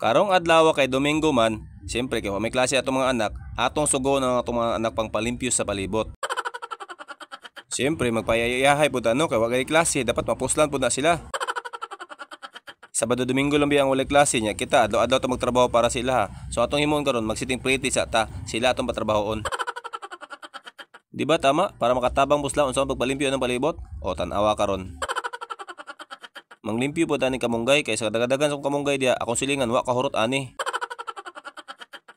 Karong adlaw kay Domingo man, siyempre kay may klase atong mga anak, atong sugo na atong mga anak pang palimpyo sa palibot. Siyempre magpayayahay pud ano kay wagay klase, dapat mapuslan pud na sila. Sabado Domingo lang biyang walay klase niya, kita adlaw-adlaw ta magtrabaho para sila ha. So atong himon karon magsiting pretty sa ta, sila atong patrabahoon. Di ba tama? Para makatabang busla unsa ang pagpalimpyo ng palibot? O tan-awa karon. Manglimpyo po tani kamunggay kay sa dagadagan sa kamunggay dia akong silingan wa kahurot ani.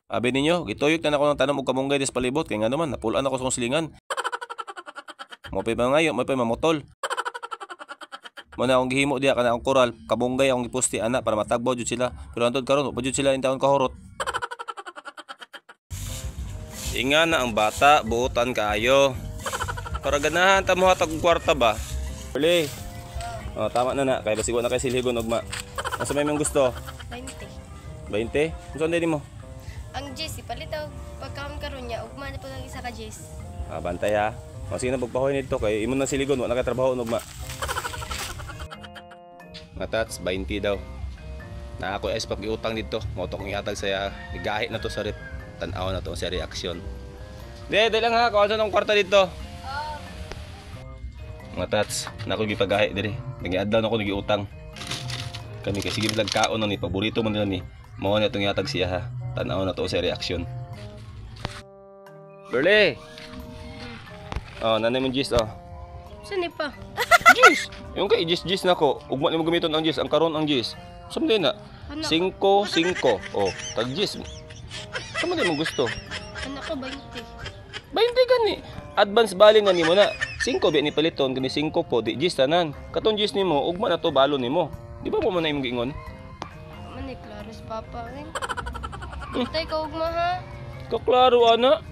Abi ninyo, gituyok na ako ng tanom og kamunggay des palibot kay nga naman napulan ako sa akong silingan. Mo pay mangayo, mo pay mamotol. Mo na akong gihimo dia kana akong koral, kamunggay akong gipusti ana para matagbaw jud sila. Pero antod karon wa jud sila intawon kahurot. Inga na ang bata, buutan kaayo. Para ganahan ta mo hatag kwarta ba? Uli. Oh, tama na kay basigo na kay silhigon ugma. Asa may mong gusto? 20. 20? Unsa din mo? Ang Jess, ipalit ako pagkaon karon niya, ugma na po lang isa ka Jess. Ah, bantay ha. O sige na pagpahoy nito kay imo na siligon, wala ka trabaho ugma. Matats 20 daw. Na ako es pag-iutang dito, mo to kong ihatag saya, igahi na to sa rep. Tan-aw na to sa reaksyon. Dili lang ha, kaon sa nang kwarta dito. Mga tats, na ako gipagahi diri. Nagiadlaw na ako nagiutang. Kami kay sige vlog kaon ni paborito man nila ni. Mao na itong ihatag siya ha. Tan-aw na to sa reaksyon. Berle. Oh, nanay mong gis oh. Saan pa? Gis. Yung kay gis na ko. Ugma nimo gamiton ang gis, ang karon ang gis. Sumdi na. 5 5. Oh, tag gis. Sama din mo gusto. Anak ko 20. 20 gani. Advance bali na nimo na. 5 bi ni paliton kani 5 po di gis tanan. Katon gis nimo ugma na to balo nimo. Di ba mo man imong giingon? Man klaros papa rin. Tay ka ugma ha. Kaklaro ana.